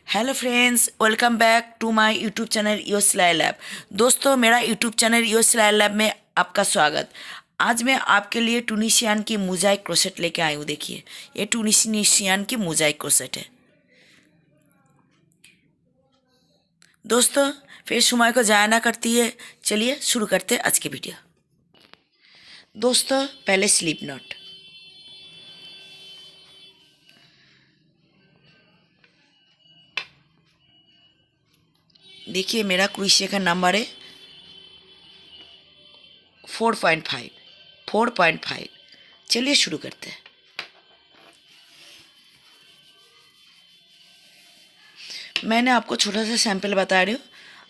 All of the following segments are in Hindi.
Hello friends, welcome back to my YouTube channel यो सिलाई लैब। दोस्तों, मेरा यूट्यूब चैनल यो सिलाई लैब में आपका स्वागत। आज मैं आपके लिए टूनिशियन की मोज़ाइक क्रोशेट लेके आई हूँ। देखिए, ये टूनिशियन की मोज़ाइक क्रोशेट है। दोस्तों, फिर समय को ज़ाया ना करती है, चलिए शुरू करते हैं आज की वीडियो। दोस्तों, पहले स्लिप नॉट। देखिए, मेरा क्रोशिया का नंबर है 4.5। चलिए शुरू करते हैं। मैंने आपको छोटा सा सैंपल बता रही हूँ,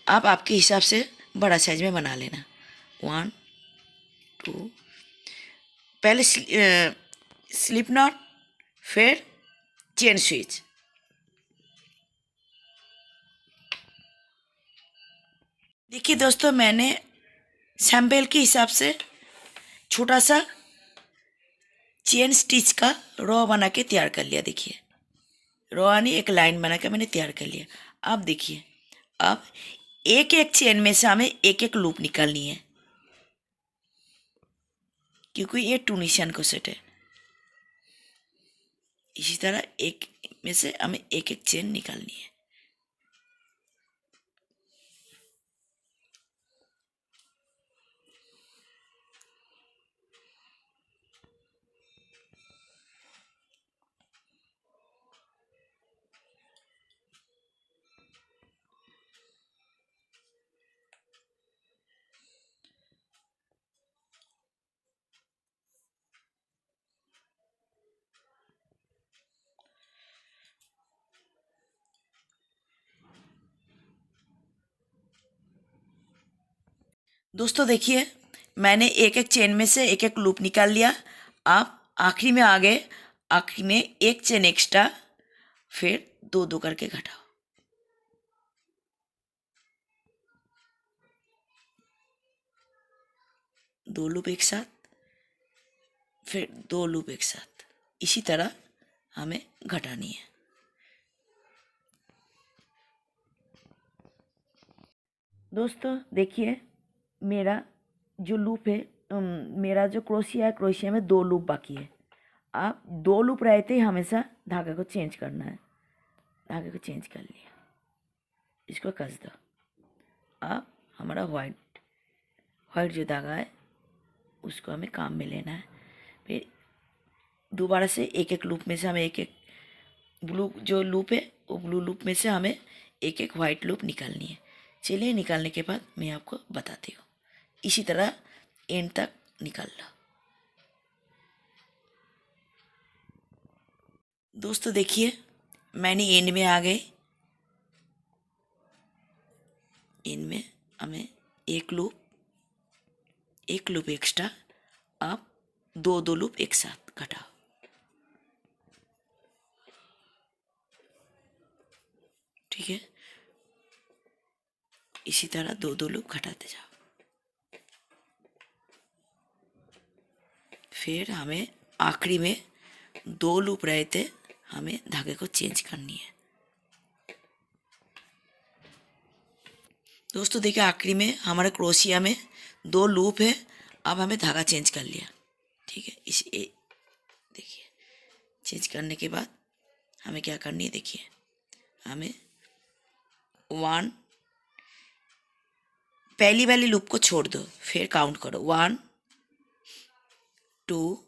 आप आपके हिसाब से बड़ा साइज में बना लेना। 1 2, पहले स्लिप नॉट, फिर चेन स्विच। देखिए दोस्तों, मैंने सैंपल के हिसाब से छोटा सा चेन स्टिच का रॉ बना के तैयार कर लिया। देखिए, रॉ यानी एक लाइन बना के मैंने तैयार कर लिया। अब देखिए, अब एक एक चेन में से हमें एक एक लूप निकालनी है, क्योंकि ये टूनिशियन को सेट है। इसी तरह एक में से हमें एक एक चेन निकालनी है। दोस्तों देखिए, मैंने एक एक चेन में से एक एक लूप निकाल लिया। आप आखिरी में आ गए, आखिरी में एक चेन एक्स्ट्रा, फिर दो दो करके घटाओ। दो लूप एक साथ, फिर दो लूप एक साथ, इसी तरह हमें घटानी है। दोस्तों देखिए, मेरा जो लूप है, मेरा जो क्रोशिया है, क्रोशिया में दो लूप बाकी है। आप दो लूप रहते ही हमेशा धागे को चेंज करना है। धागे को चेंज कर लिया, इसको कस दो। अब हमारा वाइट जो धागा है उसको हमें काम में लेना है। फिर दोबारा से एक एक लूप में से हमें एक एक ब्लू जो लूप है, वो ब्लू लूप में से हमें एक एक वाइट लूप निकालनी है। चलिए, निकालने के बाद मैं आपको बताती हूँ। इसी तरह एंड तक निकाल लो। दोस्तों देखिए, मैंने एंड में आ गए। एंड में हमें एक लूप एक्स्ट्रा, आप दो दो लूप एक साथ घटाओ। ठीक है, इसी तरह दो दो लूप घटाते जाओ। फिर हमें आखिरी में दो लूप रहते, हमें धागे को चेंज करनी है। दोस्तों देखिए, आखिरी में हमारे क्रोशिया में दो लूप है। अब हमें धागा चेंज कर लिया। ठीक है, देखिए, चेंज करने के बाद हमें क्या करनी है। देखिए, हमें पहली वाली लूप को छोड़ दो, फिर काउंट करो 1 2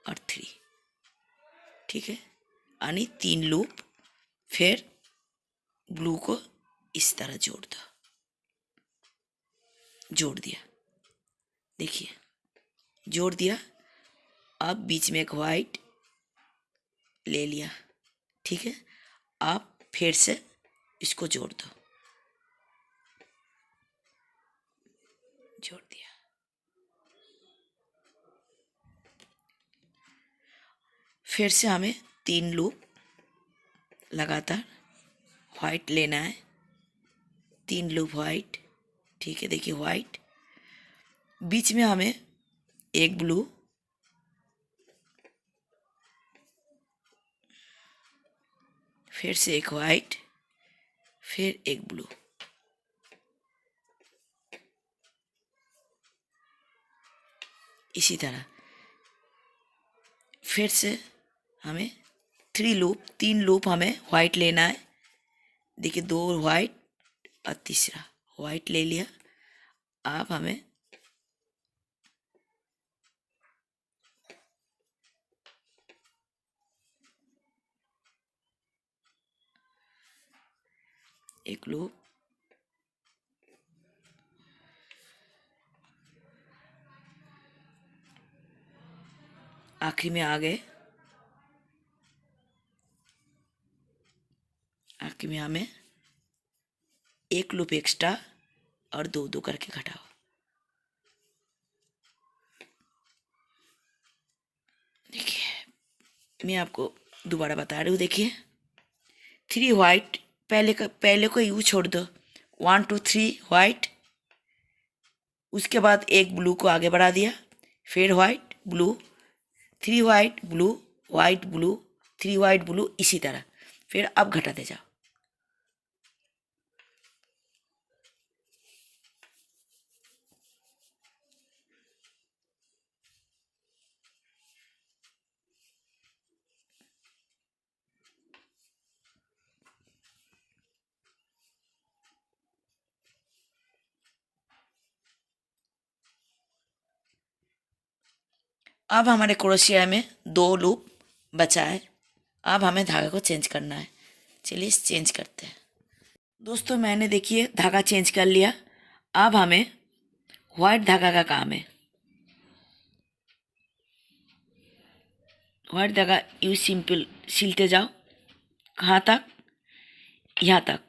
और 3। ठीक है, यानी 3 लूप। फिर ब्लू को इस तरह जोड़ दिया। देखिए, जोड़ दिया। अब बीच में एक वाइट ले लिया। ठीक है, आप फिर से इसको जोड़ दो। जोड़ दिया। फिर से हमें 3 लूप लगातार वाइट लेना है। 3 लूप वाइट। ठीक है, देखिए वाइट, बीच में हमें एक ब्लू, फिर से एक वाइट, फिर एक ब्लू। इसी तरह फिर से हमें 3 लूप हमें वाइट लेना है। देखिए 2 वाइट और तीसरा वाइट ले लिया। अब हमें एक लूप, आखिरी में आ गए। आखिरी में हमें एक लूप एक्स्ट्रा और 2 करके घटाओ। देखिए मैं आपको दोबारा बता रही हूँ। देखिए 3 वाइट, पहले को यू छोड़ दो, 1 2 3 वाइट। उसके बाद एक ब्लू को आगे बढ़ा दिया, फिर white blue, 3 white blue, white blue, 3 white blue, इसी तरह। फिर अब घटाते जाओ। अब हमारे क्रोशिया में 2 लूप बचा है। अब हमें धागा को चेंज करना है। चलिए चेंज करते हैं। दोस्तों मैंने देखिए धागा चेंज कर लिया। अब हमें वाइट धागा का काम है। वाइट धागा यू सिंपल सिलते जाओ। कहाँ तक? यहाँ तक।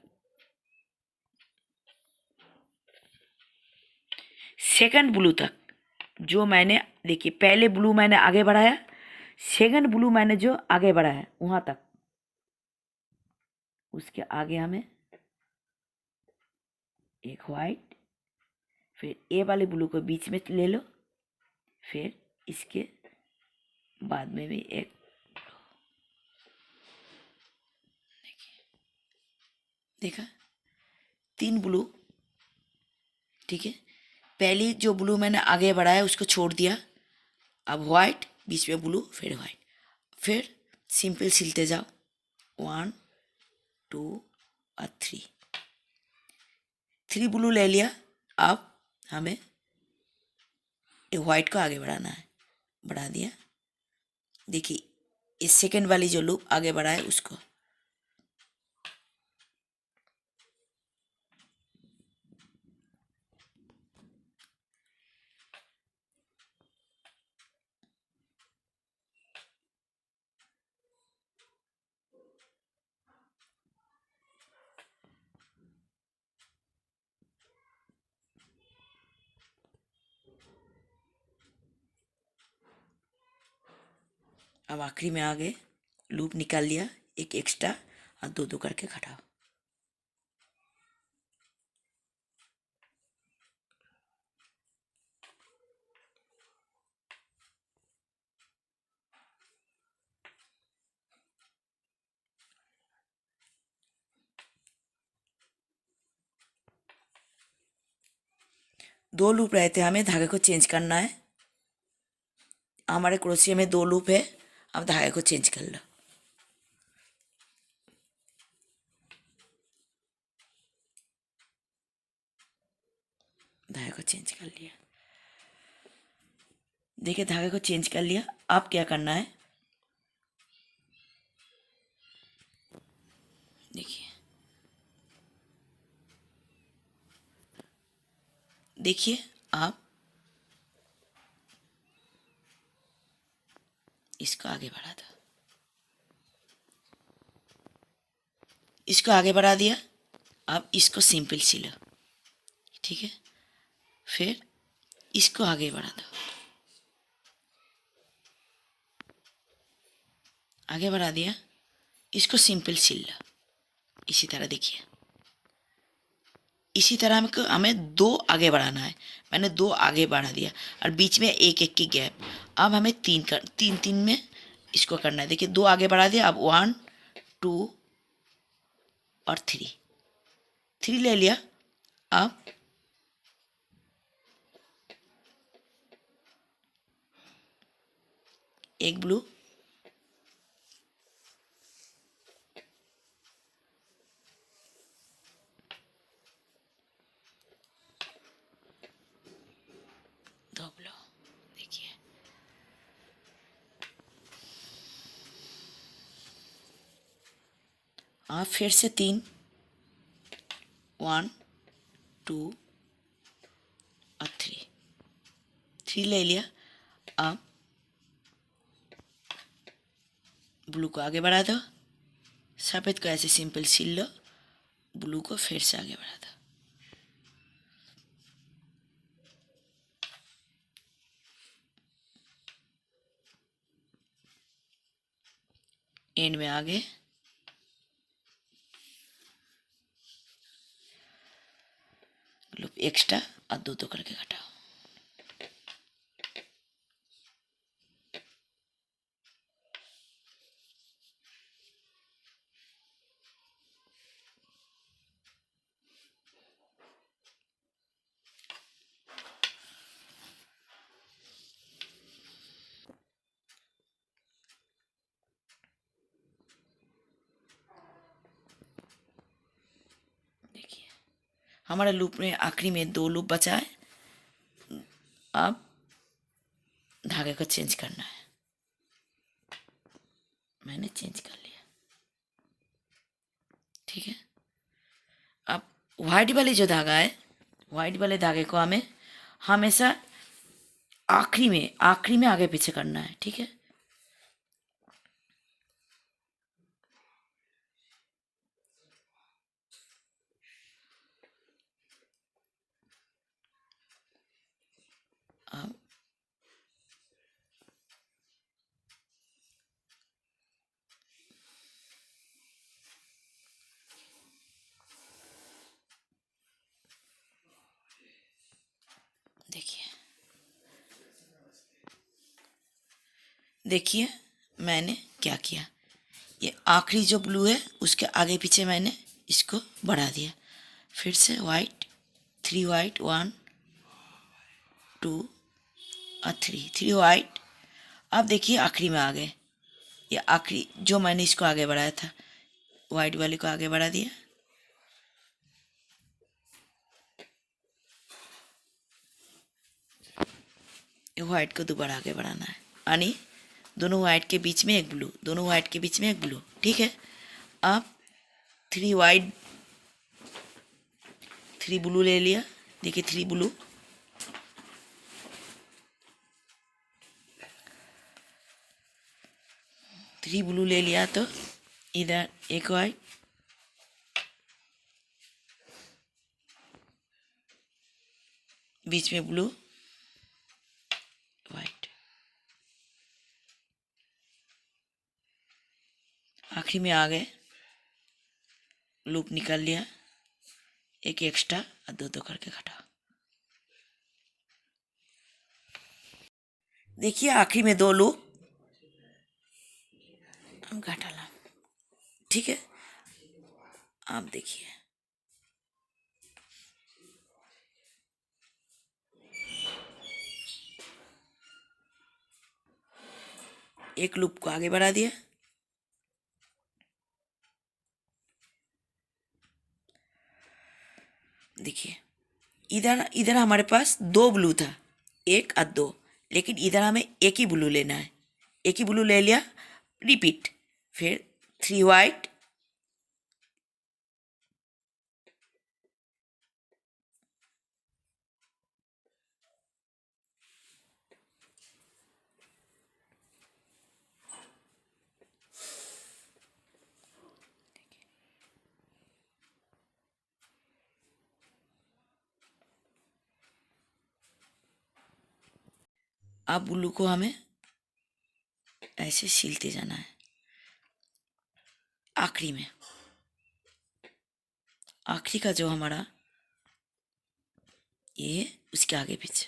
सेकंड ब्लू तक। जो मैंने देखिए पहले ब्लू मैंने आगे बढ़ाया, सेकंड ब्लू मैंने जो आगे बढ़ाया वहाँ तक। उसके आगे हमें एक वाइट, फिर ए वाले ब्लू को बीच में ले लो, फिर इसके बाद में भी एक। देखा 3 ब्लू। ठीक है, पहली जो ब्लू मैंने आगे बढ़ाया उसको छोड़ दिया। अब वाइट, बीच में ब्लू, फिर वाइट, फिर सिंपल सिलते जाओ। 1 2 और 3 ब्लू ले लिया। अब हमें एक वाइट को आगे बढ़ाना है। बढ़ा दिया। देखिए इस सेकंड वाली जो लूप आगे बढ़ा है उसको। अब आखिरी में आ गए, लूप निकाल लिया, एक एक्स्ट्रा और 2 करके घटाओ। दो लूप रहते हैं, हमें धागे को चेंज करना है। हमारे क्रोशिया में 2 लूप है। अब धागे को चेंज कर लो। धागे को चेंज कर लिया। देखिए धागे को चेंज कर लिया। अब क्या करना है? देखिए देखिए आप इसको आगे बढ़ा दो। इसको आगे बढ़ा दिया। अब इसको सिंपल सिलो। ठीक है, फिर इसको आगे बढ़ा दो। आगे बढ़ा दिया। इसको सिंपल सिल लो। इसी तरह देखिए, इसी तरह हमें 2 आगे बढ़ाना है। मैंने 2 आगे बढ़ा दिया और बीच में एक एक की गैप। अब हमें 3 में इसको करना है। देखिए 2 आगे बढ़ा दिया। अब 1 2 और 3 3 ले लिया। अब एक ब्लू, दो ब्लू, देखिए अब फिर से 3, 1 2 और 3 ले लिया। अब ब्लू को आगे बढ़ा दो, सफ़ेद को ऐसे सिंपल सील लो, ब्लू को फिर से आगे बढ़ा दो। एंड में आगे लूप एक्स्ट्रा और 2 करके घटाओ। देखिए हमारे लूप में आखिरी में 2 लूप बचा है। अब धागे को चेंज करना है। मैंने चेंज कर लिया, ठीक है। अब वाइट वाली जो धागा है, वाइट वाले धागे को हमें हमेशा आखिरी में आगे पीछे करना है, ठीक है। अब देखिए देखिए मैंने क्या किया, ये आखिरी जो ब्लू है उसके आगे पीछे मैंने इसको बढ़ा दिया। फिर से वाइट, 3 वाइट, 1 2 और 3 वाइट। अब देखिए आखिरी में आ गए, ये आखिरी जो मैंने इसको आगे बढ़ाया था, वाइट वाले को आगे बढ़ा दिया। ये वाइट को दोबारा आगे बढ़ाना है, यानी दोनों वाइट के बीच में एक ब्लू, दोनों वाइट के बीच में एक ब्लू, ठीक है। अब 3 वाइट, 3 ब्लू ले लिया। देखिए 3 ब्लू, ले लिया। तो इधर एक वाइट, बीच में ब्लू, वाइट, आखिरी में आ गए, लूप निकाल लिया, एक एक्स्ट्रा और 2 करके घटाओ। देखिए आखिरी में 2 लूप हम घटा ला, ठीक है। आप देखिए एक लूप को आगे बढ़ा दिया, देखिए इधर इधर हमारे पास 2 ब्लू था, 1 और 2, लेकिन इधर हमें एक ही ब्लू लेना है। एक ही ब्लू ले लिया, रिपीट। फिर 3 वाइट, अब ब्लू को हमें ऐसे सीलते जाना है। आखिरी में आखिरी का जो हमारा ये उसके आगे पीछे,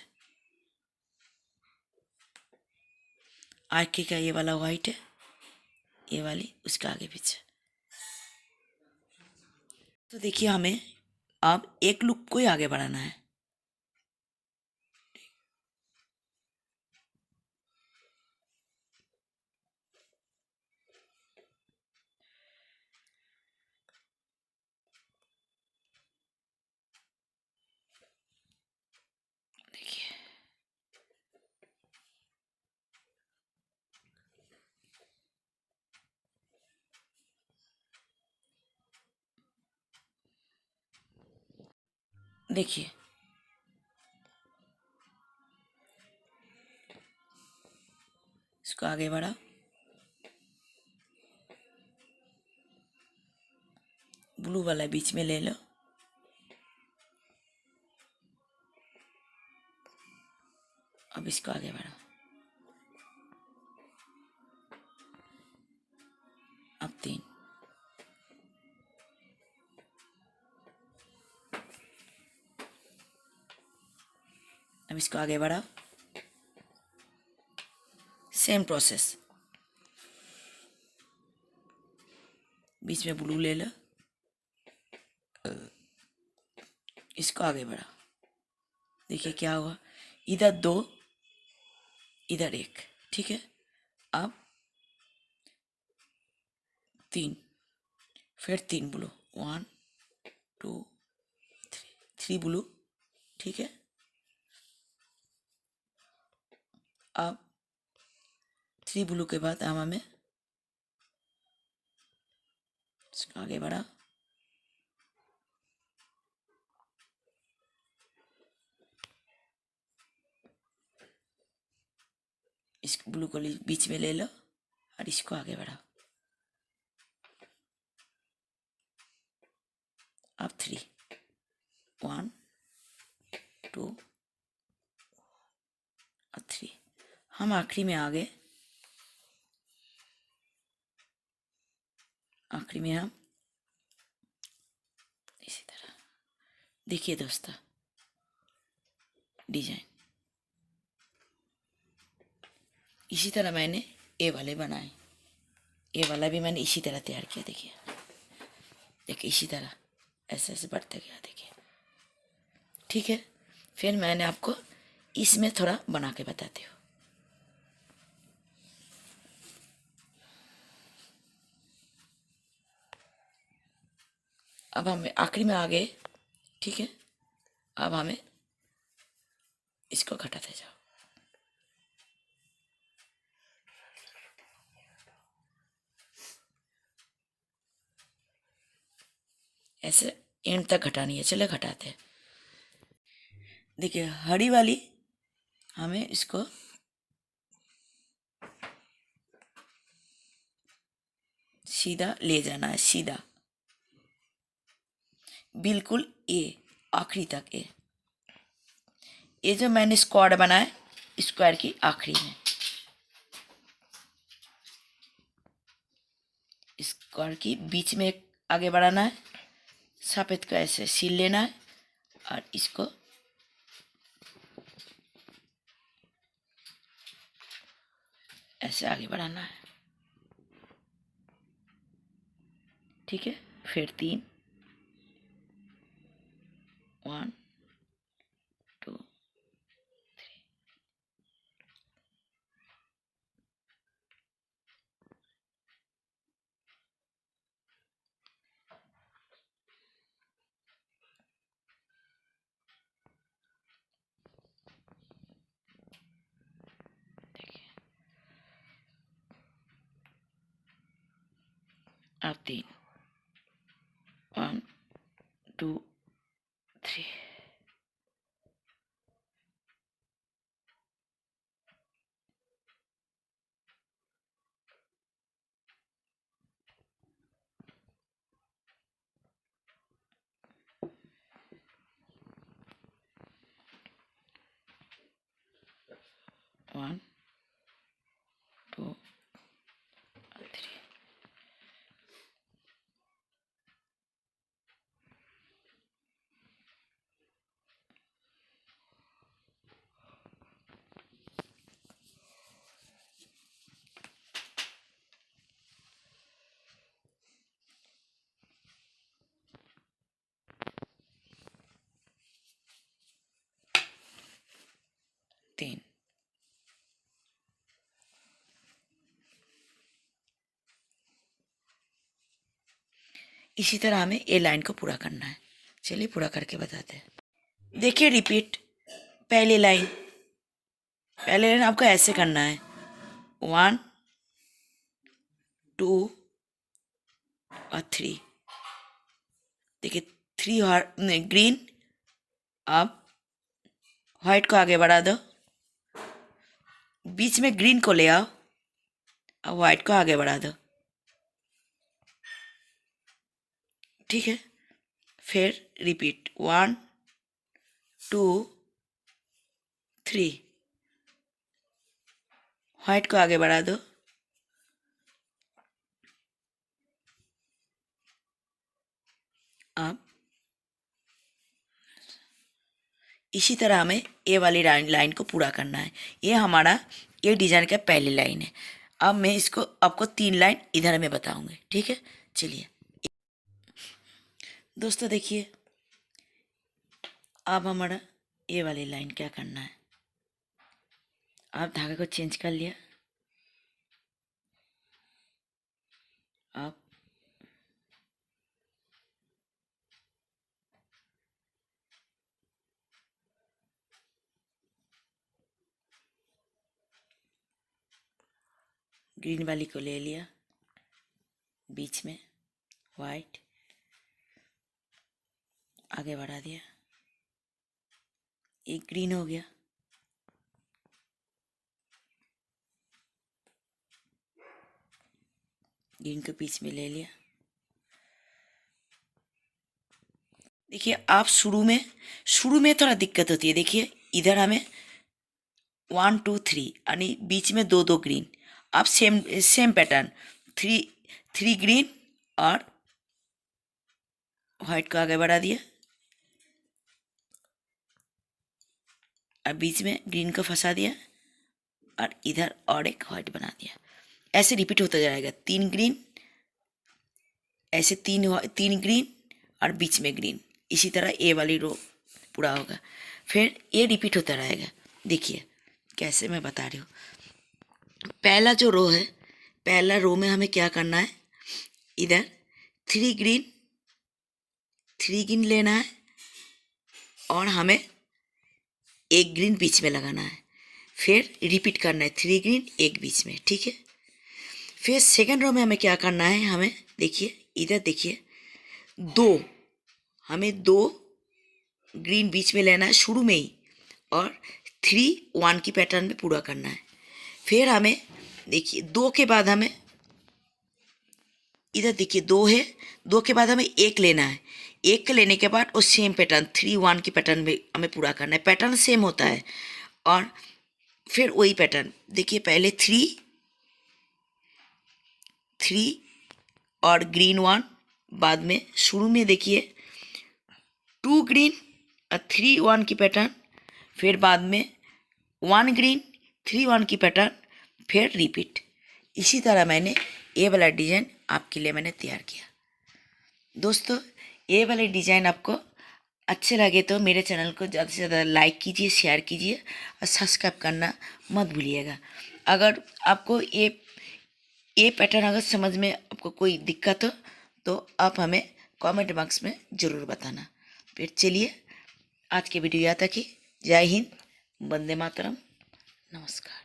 आखिरी का ये वाला वाइट है, ये वाली उसके आगे पीछे, तो देखिए हमें अब एक लूप को ही आगे बढ़ाना है। देखिए देखिए इसको आगे बढ़ा, ब्लू वाला बीच में ले लो, अब इसको आगे बढ़ा, अब 3, अब इसको आगे बढ़ा, सेम प्रोसेस, बीच में ब्लू ले लो, इसको आगे बढ़ा। देखिए क्या हुआ, इधर 2 इधर 1, ठीक है। अब 3, फिर 3 ब्लू, 1 2 3 ब्लू, ठीक है। अब 3 ब्लू के बाद हम हमें इसको आगे बढ़ा, इस ब्लू को बीच में ले लो और इसको आगे बढ़ाओ। अब 3, 1 2 और 3, हम आखिरी में आ गए। आखिरी में हम इसी तरह, देखिए दोस्तों डिजाइन इसी तरह मैंने ए वाले बनाए। ए वाला भी मैंने इसी तरह तैयार किया। देखिए इसी तरह ऐसे ऐसे बढ़ते गया, देखिए ठीक है। फिर मैंने आपको इसमें थोड़ा बना के बताती हूँ। अब हमें आखिरी में आ गए, ठीक है। अब हमें इसको घटाते जाओ, ऐसे एंड तक घटानी है। चले घटाते हैं। देखिए हरी वाली हमें इसको सीधा ले जाना है, सीधा बिल्कुल ए, आखिरी तक ए। ये जो मैंने स्क्वाड बनाया स्क्वायर की आखिरी में, स्क्वायर की बीच में एक आगे बढ़ाना है, सफ़ेद का ऐसे सील लेना है और इसको ऐसे आगे बढ़ाना है, ठीक है। फिर 3, 1 2 3, देखिए अब 3, 1 2 3, 1 2 3, 3। इसी तरह हमें ये लाइन को पूरा करना है। चलिए पूरा करके बताते हैं। देखिए रिपीट। पहली लाइन आपको ऐसे करना है, 1 2 और 3। देखिए 3 ग्रीन। अब व्हाइट को आगे बढ़ा दो, बीच में ग्रीन को ले आओ, अब व्हाइट को आगे बढ़ा दो। ठीक है, फिर रिपीट 1 2 3। व्हाइट को आगे बढ़ा दो, अब इसी तरह हमें ये वाली लाइन को पूरा करना है। ये हमारा ये डिजाइन का पहली लाइन है। अब मैं इसको आपको 3 लाइन इधर में बताऊंगी। ठीक है, चलिए दोस्तों देखिए, अब हमारा ये वाली लाइन क्या करना है। आप धागे को चेंज कर लिया, आप ग्रीन वाली को ले लिया, बीच में वाइट आगे बढ़ा दिया, एक ग्रीन हो गया। ग्रीन को बीच में ले लिया। देखिए आप शुरू में थोड़ा दिक्कत होती है। देखिए इधर हमें 1 2 3 यानी बीच में 2 ग्रीन। आप सेम पैटर्न 3 ग्रीन और व्हाइट को आगे बढ़ा दिया और बीच में ग्रीन को फंसा दिया और इधर और एक व्हाइट बना दिया। ऐसे रिपीट होता जाएगा। 3 ग्रीन, ऐसे 3 ग्रीन और बीच में ग्रीन। इसी तरह ए वाली रो पूरा होगा, फिर ये रिपीट होता रहेगा। देखिए कैसे मैं बता रही हूँ। पहला जो रो है, पहला रो में हमें क्या करना है, इधर 3 ग्रीन लेना है और हमें एक ग्रीन बीच में लगाना है। फिर रिपीट करना है 3 ग्रीन एक बीच में। ठीक है, फिर सेकंड रो में हमें क्या करना है, हमें देखिए इधर देखिए हमें 2 ग्रीन बीच में लेना है शुरू में ही और 3 1 की पैटर्न में पूरा करना है। फिर हमें देखिए 2 के बाद हमें इधर देखिए 2 है, 2 के बाद हमें 1 लेना है। 1 के लेने के बाद वो सेम पैटर्न 3 1 की पैटर्न में हमें पूरा करना है। पैटर्न सेम होता है और फिर वही पैटर्न देखिए, पहले 3 और ग्रीन 1, बाद में शुरू में देखिए 2 ग्रीन और 3 1 की पैटर्न, फिर बाद में 1 ग्रीन 3 1 की पैटर्न, फिर रिपीट। इसी तरह मैंने ये वाला डिज़ाइन आपके लिए मैंने तैयार किया। दोस्तों ये वाले डिज़ाइन आपको अच्छे लगे तो मेरे चैनल को ज़्यादा से ज़्यादा लाइक कीजिए, शेयर कीजिए और सब्सक्राइब करना मत भूलिएगा। अगर आपको ये पैटर्न अगर समझ में आपको कोई दिक्कत हो तो आप हमें कमेंट बॉक्स में ज़रूर बताना। फिर चलिए आज की वीडियो यहाँ तक ही। जय हिंद, वंदे मातरम, नमस्कार।